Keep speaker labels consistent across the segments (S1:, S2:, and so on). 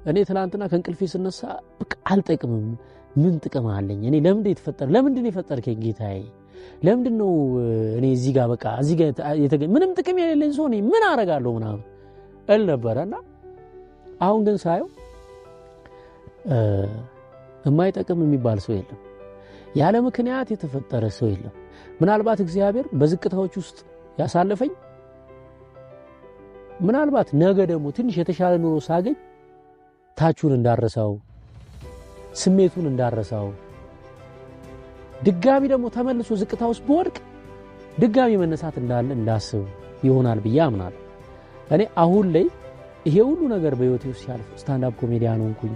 S1: እኔ ትላንትና ከእንቅልፌ ስነሳ በቃ አልጠቅምም ምን ጥቅም አለኝ እኔ ለምን የተፈጠረ ለምንድን የፈጠርከኝ ጌታዬ ለምንድን ነው እኔ እዚህ ጋር በቃ እዚህ ጋር ምንም ጥቅም የሌለኝ ሰው ነኝ ምን አረጋለሁ ምናምን እል ነበርና አሁን ግን ሳየው የማይጠቅም የሚባል ሰው የለም ያለ ምክንያት የተፈጠረ ሰው የለም ምናልባት እግዚአብሔር በዝቅታዎች ውስጥ ያሳለፈኝ ምናልባት ነገ ደግሞ ትንሽ የተሻለ ኑሮ ሳገኝ ታቹን እንዳረሳው ስሜቱን እንዳረሳው ድጋሚ ደግሞ ተመልሶ ዝቅታው ውስጥ በወድቅ ድጋሚ መነሳት እንዳለ እንዳስብ ይሆናል ብዬ አምናለሁ እኔ አሁን ላይ ይሄ ሁሉ ነገር በህይወቴ ውስጥ ያልፍ ስታንድ አፕ ኮሜዲያን ሆንኩኝ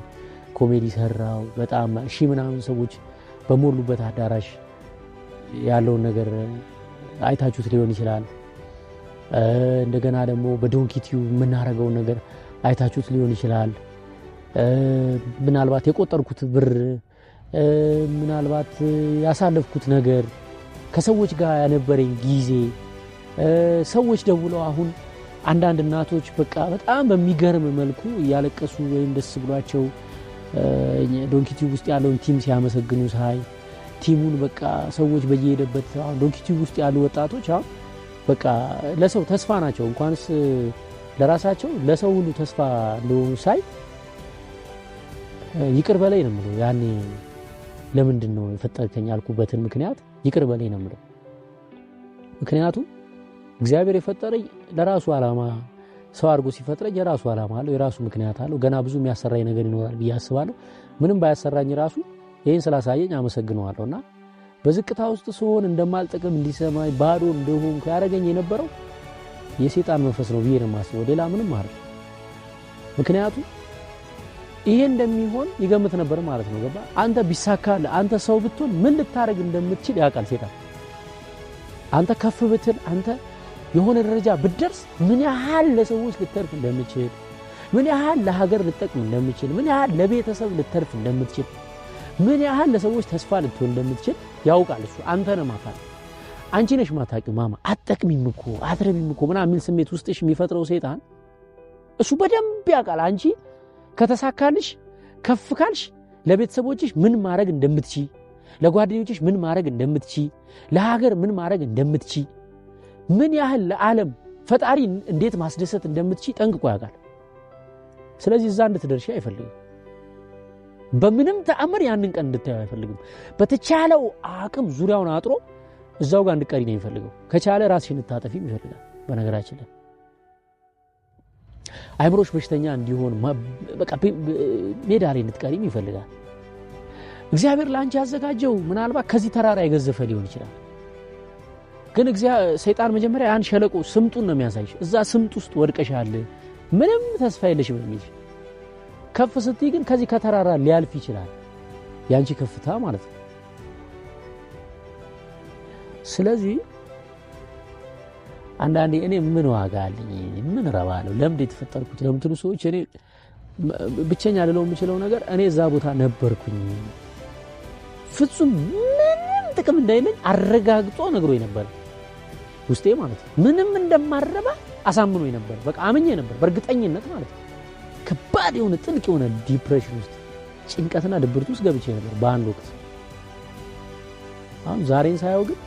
S1: ኮሜዲ ሰራው በጣም ምናምን ሰዎች በሞሉበት አዳራሽ ያለውን ነገር አይታችሁት ሊሆን ይችላል እንደገና ደግሞ በዶንኪቲው ምናረጋው ነገር አይታችሁት ሊሆን ይችላል ምናልባት የቆጠርኩት ብር ምናልባት ያሳለፍኩት ነገር ከሰዎች ጋር ያነበረኝ ጊዜ ሰዎች ደውለው አሁን አንዳንድ እናቶች በቃ በጣም በሚገርም መልኩ ያለቀሱ ወይም ደስ ብሏቸው ዶንኪቲው ውስጥ ያለውን ቲም ሲያመሰግኑ ሳይ ቲሙን በቃ ሰዎች በየሄደበት ዶንኪቲው ውስጥ ያሉ ወጣቶች በቃ ለሰው ተስፋ ናቸው እንኳንስ ለራሳቸው ለሰው ሁሉ ተስፋ እንደሆኑ ሳይ ይቅር በለኝ ነው የምለው ያኔ ለምንድን ነው የፈጠርከኝ ያልኩበትን ምክንያት ይቅር በለኝ ነው የምለው ምክንያቱም እግዚአብሔር የፈጠረኝ ለራሱ ዓላማ ሰው አድርጎ ሲፈጥረኝ የራሱ ዓላማ አለው የራሱ ምክንያት አለው ገና ብዙ የሚያሰራኝ ነገር ይኖራል ብያስባለሁ ምንም ባያሰራኝ ራሱ ይሄን ስላሳየኝ አመሰግነዋለሁና በዝቅታ ውስጥ ስሆን እንደማልጠቅም እንዲሰማኝ ባዶ እንደሆንኩ ያረጋኝ የነበረው የሰይጣን መንፈስ ነው ብዬ ነው የማስበው ሌላ ምንም አይደል ምክንያቱም ይሄ እንደሚሆን ይገምት ነበር ማለት ነው ገባ አንተ ቢሳካል አንተ ሰው ብትሆን ምን ልታረግ እንደምትችል ያውቃል ሰይጣን አንተ ከፍ ብትል አንተ የሆነ ደረጃ ብትደርስ ምን ያህል ለሰዎች ልትተርፍ እንደምትችል ምን ያህል ለሀገር ልትጠቅም እንደምትችል ምን ያህል ለቤተሰብ ልትተርፍ እንደምትችል ምን ያህል ለሰዎች ተስፋ ልትሆን እንደምትችል ያውቃል እሱ አንተ ነህ ማታቅ አንቺ ነሽ ማታቂው ማማ አትጠቅሚም እኮ አትረቢም እኮ ምናምን ስሜት ውስጥሽ የሚፈጥረው ሰይጣን እሱ በደንብ ያውቃል አንቺ ከተሳካልሽ ከፍ ካልሽ ለቤተሰቦችሽ ምን ማድረግ እንደምትችይ ለጓደኞችሽ ምን ማድረግ እንደምትችይ ለሀገር ምን ማድረግ እንደምትችይ ምን ያህል ለዓለም ፈጣሪ እንዴት ማስደሰት እንደምትችይ ጠንቅቆ ያውቃል ስለዚህ እዛ እንድትደርሺ አይፈልግም በምንም ተአምር ያንን ቀን እንድታዩ አይፈልግም በተቻለው አቅም ዙሪያውን አጥሮ እዛው ጋር እንድትቀሪ ነው የሚፈልገው ከቻለ ራስሽን እንድታጠፊም ይፈልጋል በነገራችን ላይ አይምሮሽ በሽተኛ እንዲሆን በቃ ሜዳ ላይ እንድትቀሪም ይፈልጋል እግዚአብሔር ላንቺ ያዘጋጀው ምናልባት ከዚህ ተራራ የገዘፈ ሊሆን ይችላል ግን ሰይጣን መጀመሪያ ያን ሸለቆ ስምጡን ነው የሚያሳይሽ እዛ ስምጥ ውስጥ ወድቀሻል ምንም ተስፋ የለሽም የሚል ከፍ ስትይ ግን ከዚህ ከተራራ ሊያልፍ ይችላል ያንቺ ከፍታ ማለት ነው ስለዚህ አንዳንዴ እኔ ምን ዋጋ አለኝ ምን ረባለው ለምን የተፈጠርኩት ለምትሉ ሰዎች እኔ ብቸኛ ልለው የምችለው ነገር እኔ እዛ ቦታ ነበርኩኝ ፍጹም ምንም ጥቅም እንዳይለኝ አረጋግጦ ነግሮኝ ነበር ውስጤ ማለት ነው ምንም እንደማረባ አሳምኖኝ ነበር በቃ አምኜ ነበር በእርግጠኝነት ማለት ነው ከባድ የሆነ ጥልቅ የሆነ ዲፕሬሽን ውስጥ ጭንቀትና ድብርት ውስጥ ገብቼ ነበር በአንድ ወቅት አሁን ዛሬን ሳይው ግን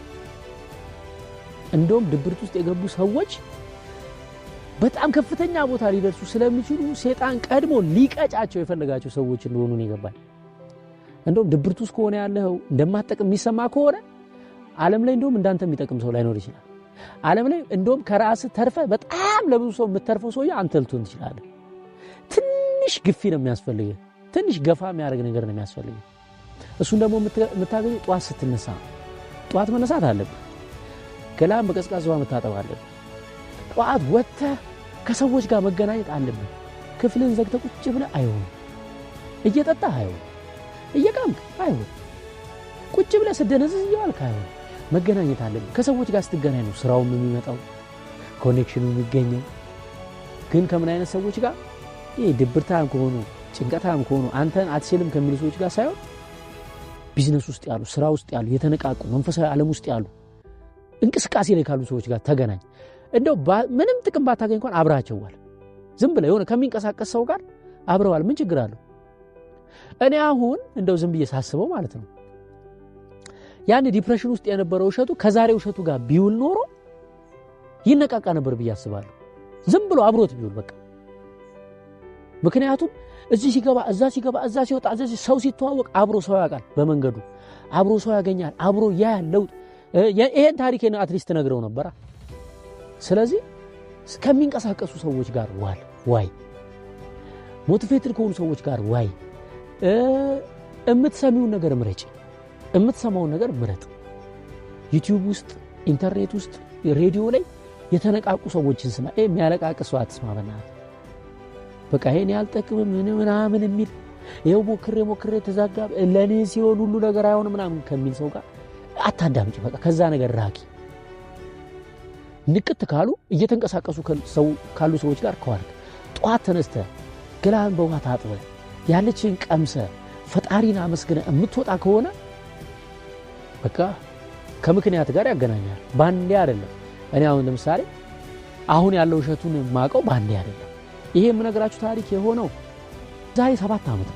S1: እንደውም ድብርት ውስጥ የገቡ ሰዎች በጣም ከፍተኛ ቦታ ሊደርሱ ስለሚችሉ ሰይጣን ቀድሞ ሊቀጫቸው የፈለጋቸው ሰዎች እንደሆኑ ነው ይገባል እንደውም ድብርት ውስጥ ከሆነ ያለው እንደማትጠቅም የሚሰማ ከሆነ ዓለም ላይ እንደውም እንዳንተ የሚጠቅም ሰው ላይኖር ይችላል ዓለም ላይ እንደውም ከራስ ተርፈ በጣም ለብዙ ሰው የምትተርፈው ሰው አንተ ልትሆን ትችላለህ ትንሽ ግፊ ነው የሚያስፈልገው ትንሽ ገፋ የሚያደርግ ነገር ነው የሚያስፈልገው እሱን ደግሞ የምታገኘው ጧት ስትነሳ ጧት መነሳት አለብህ ገላም በቀዝቃዛ ውሃ መታጠብ አለብህ ጧት ወጥተህ ከሰዎች ጋር መገናኘት አለብህ ክፍልን ዘግተህ ቁጭ ብለህ አይሆን እየጠጣህ አይሆን እየቃምክ አይሆን ቁጭ ብለህ ስደነዝዝ ይዋልክ አይሆን መገናኘት አለብህ ከሰዎች ጋር ስትገናኝ ነው ስራው የሚመጣው ኮኔክሽኑ የሚገኘው ግን ከምን አይነት ሰዎች ጋር ይሄ ድብርታም ከሆኑ ጭንቀታም ከሆኑ አንተን አትችልም ከሚሉ ሰዎች ጋር ሳይሆን ቢዝነስ ውስጥ ያሉ ስራ ውስጥ ያሉ የተነቃቁ መንፈሳዊ ዓለም ውስጥ ያሉ እንቅስቃሴ ላይ ካሉ ሰዎች ጋር ተገናኝ እንደው ምንም ጥቅም ባታገኝ እንኳን አብራቸው ዋል ዝም ብለህ የሆነ ከሚንቀሳቀስ ሰው ጋር አብረዋል ምን ችግር አለው እኔ አሁን እንደው ዝም ብዬ ሳስበው ማለት ነው ያን ዲፕሬሽን ውስጥ የነበረው እሸቱ ከዛሬው እሸቱ ጋር ቢውል ኖሮ ይነቃቃ ነበር ብዬ አስባለሁ ዝም ብሎ አብሮት ቢውል በቃ ምክንያቱም እዚህ ሲገባ እዛ ሲገባ እዛ ሲወጣ እዛ ሰው ሲተዋወቅ አብሮ ሰው ያውቃል በመንገዱ አብሮ ሰው ያገኛል አብሮ ያለው ይሄን ታሪክን አትሊስት ነግረው ነበር ስለዚህ ከሚንቀሳቀሱ ሰዎች ጋር ዋይ ሞቲቬትድ ከሆኑ ሰዎች ጋር ዋይ እምትሰሚው ነገር ምረጭ እምትሰማው ነገር ምረጥ ዩቲዩብ ውስጥ ኢንተርኔት ውስጥ ሬዲዮ ላይ የተነቃቁ ሰዎችን ስማ የሚያለቃቅሱ አትስማ በእናትህ በቃ ይሄን ያልጠቅም ምናምን የሚል ይሄው ሞክሬ ተዛጋ ለኔ ሲሆን ሁሉ ነገር አይሆንም ምናምን ከሚል ሰው ጋር አታዳምጪ በቃ ከዛ ነገር ራቂ ንቅት ካሉ እየተንቀሳቀሱ ካሉ ሰዎች ጋር ከዋልክ ጧት ተነስተ ገላን በውሃ ታጥበ ያለችን ቀምሰ ፈጣሪና መስገነ እምትወጣ ከሆነ በቃ ከምክንያት ጋር ያገናኛል ባንዴ አይደለም እኔ አሁን ለምሳሌ አሁን ያለው እሸቱን ማቀው ባንዴ አይደለም ይሄ የምነግራችሁ ታሪክ የሆነው ዛሬ 7 ዓመት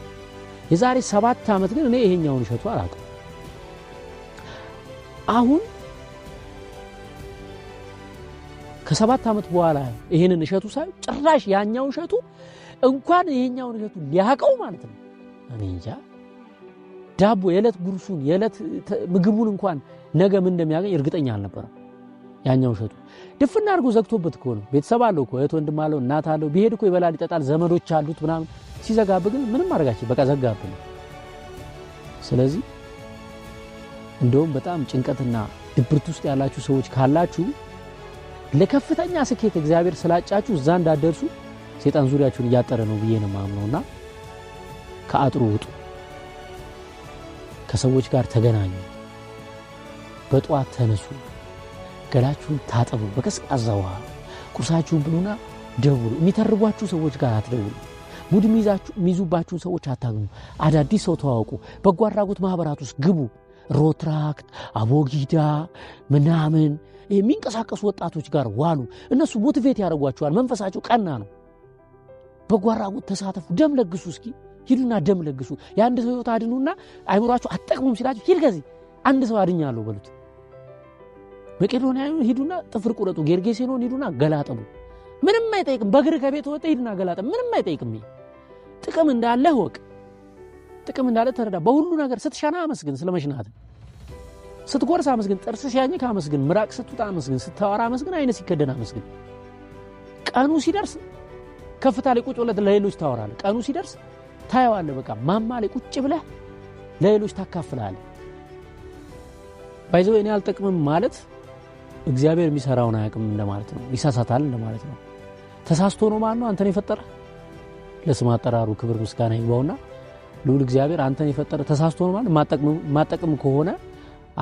S1: የዛሬ 7 ዓመት ግን እኔ ይሄኛውን እሸቱ አላውቅም አሁን ከ7 ዓመት በኋላ ይሄንን እሸቱ ሳይ ጭራሽ ያኛው እሸቱ እንኳን ይሄኛውን እሸቱ ሊያቀው ማለት ነው እኔ እንጃ ዳቦ የለት ጉርሱን የለት ምግቡን እንኳን ነገ ምን እንደሚያገኝ እርግጠኛ አልነበረም ያኛው እሸቱ ድፍና አርጎ ዘግቶበት እኮ ነው ቤተሰብ አለው እኮ እህት ወንድም አለው እናት አለው ቢሄድ እኮ ይበላል ይጠጣል ዘመዶች አሉት ምናምን ሲዘጋብ ግን ምንም አድርጋችሁ በቃ ዘጋብኝ ስለዚህ እንደውም በጣም ጭንቀትና ድብርት ውስጥ ያላችሁ ሰዎች ካላችሁ ለከፍተኛ ስኬት እግዚአብሔር ስላጫችሁ እዛ እንዳደርሱ ሰይጣን ዙሪያችሁን ያጠረ ነው ብዬ ነው ማምነውና ከአጥሩ ውጡ ከሰዎች ጋር ተገናኙ በጧት ተነሱ ገላችሁን ታጠቡ በቀዝቃዛ ውሃ ቁርሳችሁን ብሉና ደውሉ የሚተርቧችሁ ሰዎች ጋር አትደውሉ ሙድ ሚይዙባችሁ ሰዎች አታግኙ አዳዲስ ሰው ተዋወቁ በጎ አድራጎት ማህበራት ውስጥ ግቡ ሮትራክት አቦጊዳ ምናምን የሚንቀሳቀሱ ወጣቶች ጋር ዋሉ እነሱ ሞቲቬት ያደርጓቸዋል መንፈሳቸው ቀና ነው በጎ አድራጎት ተሳተፉ ደም ለግሱ እስኪ ሂዱና ደም ለግሱ የአንድ ሰው ህይወት አድኑና አይምሯችሁ አጠቅሙም ሲላችሁ ሂድ ከዚህ አንድ ሰው አድኛለሁ በሉት መቄዶንያ ሂዱና ጥፍር ቁረጡ ጌርጌሴኖን ሂዱና ገላጠቡ ምንም አይጠይቅም በእግር ከቤት ወጣ ሂድና ገላጠብ ምንም አይጠይቅም ጥቅም እንዳለ ወቅ ጥቅም እንዳለ ተረዳ በሁሉ ነገር ስትሻና አመስግን ስለመሽናት ስትጎርስ አመስግን ጥርስ ሲያኝክ አመስግን ምራቅ ስትውጣ አመስግን ስታወራ አመስግን አይነ ሲከደን አመስግን ቀኑ ሲደርስ ከፍታ ላይ ቁጭ ብለህ ለሌሎች ታወራለህ ቀኑ ሲደርስ ታያዋለህ በቃ ማማ ላይ ቁጭ ብለህ ለሌሎች ታካፍላለህ ባይዘው እኔ አልጠቅምም ማለት እግዚአብሔር የሚሰራውን አያውቅም እንደማለት ነው ይሳሳታል እንደማለት ነው ተሳስቶ ነው ማለት ነው አንተን የፈጠረ ለስም አጠራሩ ክብር ምስጋና ይግባውና ልዑል እግዚአብሔር አንተን የፈጠረ ተሳስቶ ነው ማለት ማጠቅም ከሆነ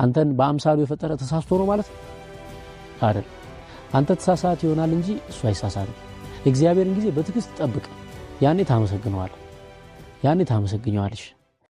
S1: አንተን በአምሳሉ የፈጠረ ተሳስቶ ነው ማለት አይደል አንተ ተሳሳት ይሆናል እንጂ እሱ አይሳሳትም እግዚአብሔርን ጊዜ በትዕግስት ጠብቅ ያኔ ታመሰግነዋለህ